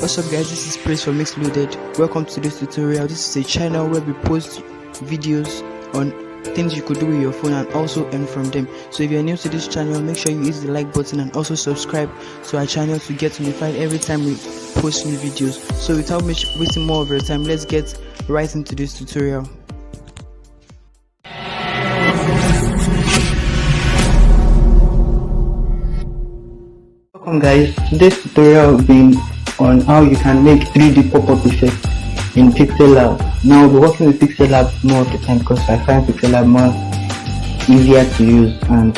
What's up guys, this is Praise for Pixellab. Welcome to this tutorial. This is a channel where we post videos on things you could do with your phone and also earn from them. So if you're new to this channel, make sure you hit the like button and also subscribe to our channel to get notified every time we post new videos. So without wasting more of your time, let's get right into this tutorial. Welcome guys, today's tutorial will be on how you can make 3D pop-up effects in Pixellab. Now we'll be working with Pixellab more of the time because I find Pixellab more easier to use and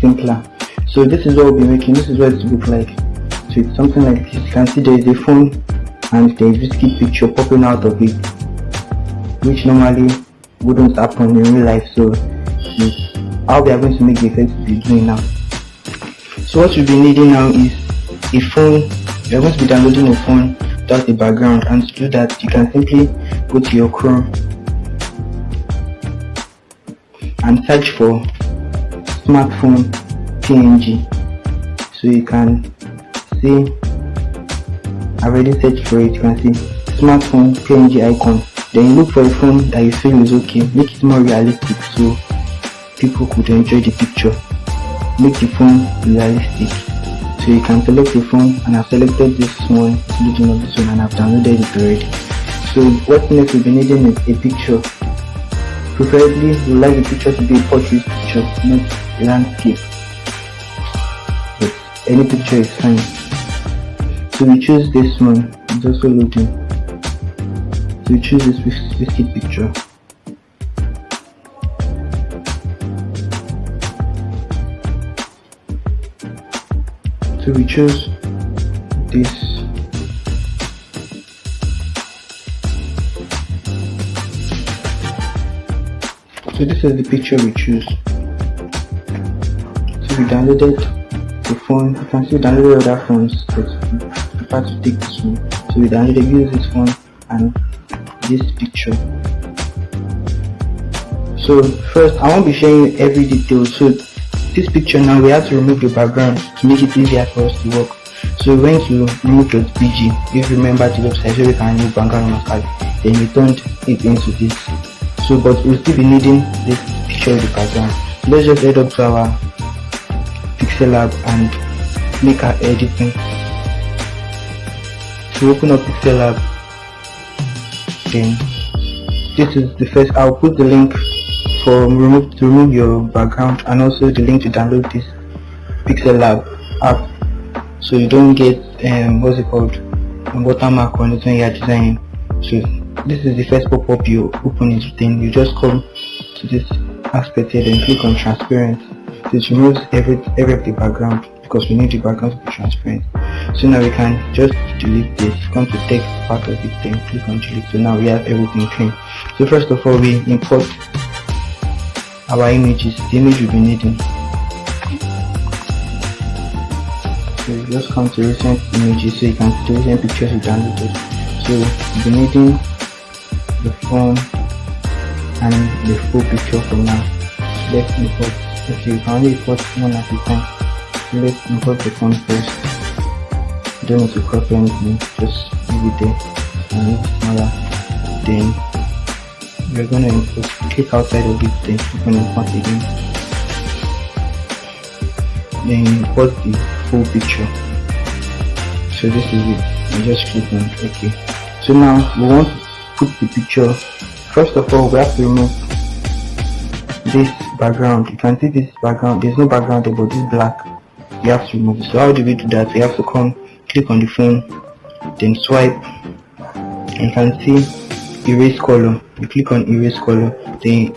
simpler. So this is what we'll be making. This is what it looks like. So it's something like this. You can see there is a phone and there is a risky picture popping out of it, which normally wouldn't happen in real life. So this is how we are going to make the effects we'll be doing now. So what you'll be needing now is a phone. You're going to be downloading a phone without a background, and to do that you can simply go to your Chrome and search for smartphone PNG. So you can see I've already searched for it. You can see smartphone PNG icon. Then you look for a phone that you feel is okay. Make it more realistic so people could enjoy the picture. Make the phone realistic. So you can select the phone, and I've selected this one, including of this one, and I've downloaded it already. So what next we'll be needing is a picture. Preferably we like the picture to be a portrait picture, not a landscape. But any picture is fine. So we choose this one, it's also loading. So we choose this whiskey picture. So we choose this. So this is the picture we choose. So we downloaded the phone. You can still download other phones, but we prefer to take this one. So we downloaded, use this phone and this picture. So first I won't be showing you every detail. So this picture now we have to remove the background to make it easier for us to work. So we went to remove.bg. If you remember the website where we can remove background on our card, then we turned it into this. So but we'll still be needing this picture of the background. So let's just head up to our Pixellab and make our editing. So open up Pixellab. Then this is the first. I'll put the link for to remove your background and also the link to download this Pixellab app, so you don't get what's it called, watermark on it when you are designing. So this is the first pop-up you open it. Then you just come to this aspect here, then click on transparent. So it removes every of the background because we need the background to be transparent. So now we can just delete this, come to text part of it, then click on delete. So now we have everything clean. So first of all we import our images, the image we'll be needing. So you just come to recent images, so you can see the recent pictures you downloaded. So we'll be needing the phone and the full picture for now. So let's import. Okay, you can only import one at a time. So let's import the phone first. You don't need to crop anything, just leave it there and make it smaller. Then we're going to import, click outside of it, then click on import again. Then import the full picture. So this is it. You just click on OK. So now we want to put the picture. First of all, we have to remove this background. You can see this background. There's no background there, but this black you have to remove. So how do we do that? We have to come, click on the phone, then swipe, and you can see erase color. You click on erase color, then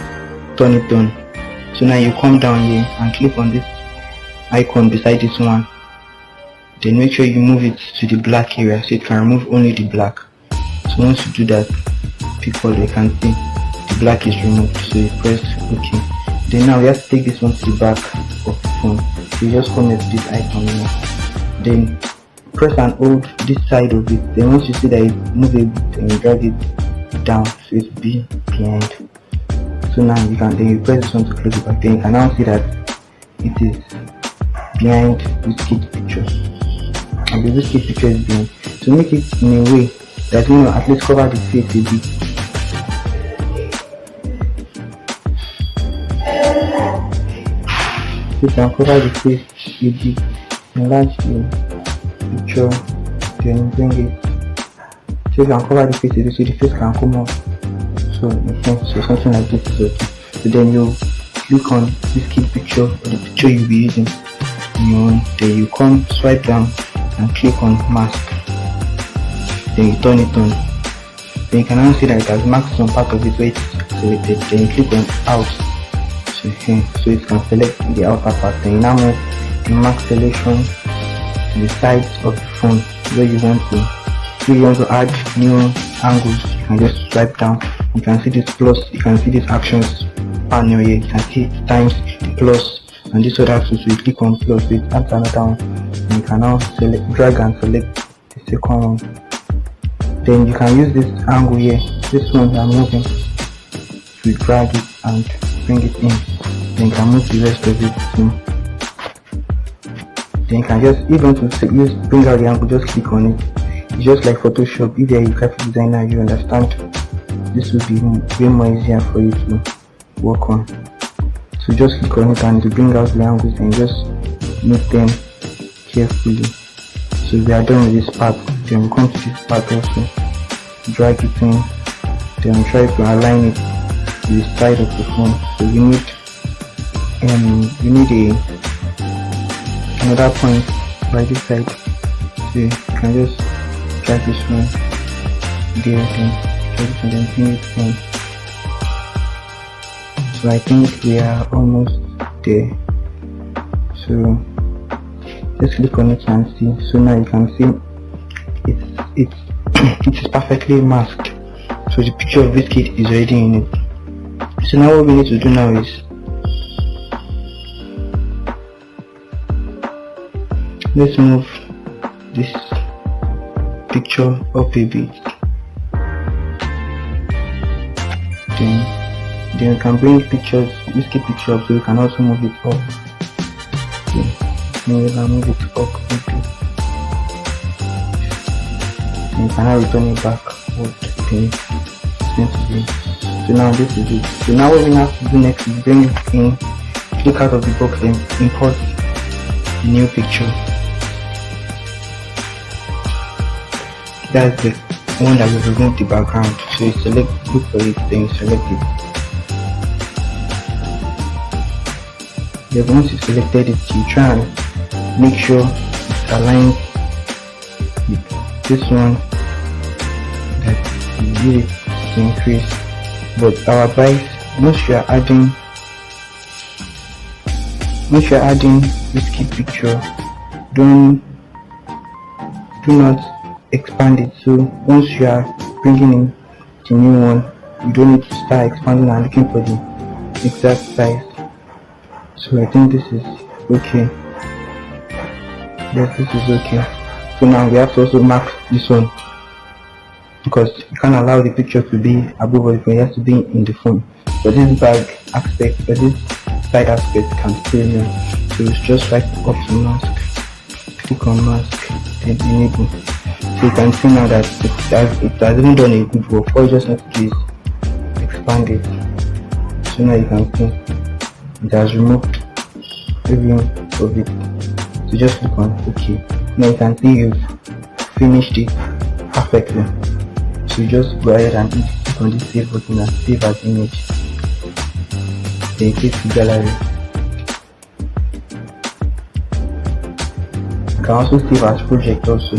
turn it on. So now you come down here and click on this icon beside this one, then make sure you move it to the black area so it can remove only the black. So once you do that, pick color, you can see the black is removed. So you press OK. Then now we have to take this one to the back of the phone. So you just come to this icon here, then press and hold this side of it. Then once you see that it's movable, then you drag it down so it will be behind. So now you can, then you press this one to close it back. Then you can now see that it is behind this kid picture. and the whiskey picture is behind. To make it in a way that at least cover the face a bit. You can cover the face a bit, enlarge the picture, then bring it. So you can cover the face a bit so the face can come up. So something like this is okay. So then you click on this key picture or the picture you'll be using. Then you come swipe down and click on mask. Then you turn it on. Then you can now see that it has marked some part of it where it's selected. Then you click on out. So it can select the outer part. Then you now move the mask selection to the sides of the phone where you want to. If you want to add new angles, you can just swipe down. You can see this plus, you can see this actions panel here. You can see it times the plus and this other axis. So you click on plus, so it adds another one. And you can now drag and select the second one. Then you can use this angle here, this one I'm moving, to drag it and bring it in. Then you can move the rest of it too. Then you can just, if you want to bring out the angle, just click on it. It's just like Photoshop. If you're a graphic designer, you understand this will be way more easier for you to work on. So just click on it and to bring out the angles and just make them carefully. So we are done with this part. Then we come to this part also, drag it in, then try to align it to the side of the phone. So you need another point by this side. So you can just drag this one there, then drag it and then bring it in. So I think we are almost there. So just click on it and see. So now you can see it is perfectly masked. So the picture of this kid is already in it. So now what we need to do now is let's move this picture up a bit. Then we can bring pictures, whiskey picture up, so we can also move it up. Then we can move it up quickly. And you can now return it back what it's going to be. So now this is it. So now what we have to do next is bring it in, click out of the box and import a new picture. That's the one that will remove the background. So you select, look for it, then you select it. Then once you selected it, you try and make sure it's aligned with this one that you need it to increase. But our advice, once you are adding this key picture, do not expand it. So once you are bringing in the new one, you don't need to start expanding and looking for the exact size. So I think this is okay. Yes, this is okay. So now we have to also mark this one, because you can't allow the picture to be above the phone, it has to be in the phone. But this back aspect, but this side aspect can still remain. So it's just right up to mask, click on mask, then enable. So you can see now that it has even done a good work. All you just have to do is expand it. So now you can see it has removed every of it. So just click on OK. Now you can see you've finished it perfectly. So you just go ahead and click on the save button and save as image. Then click the gallery. You can also save as project also.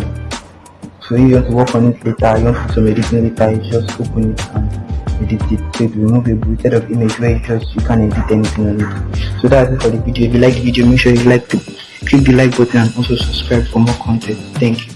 So if you want to work on it later, you want to do some editing later, you just open it and edit it. So it will remove a instead of image where you can't edit anything on it. So that's it for the video. If you like the video, make sure you click the like button and also subscribe for more content. Thank you.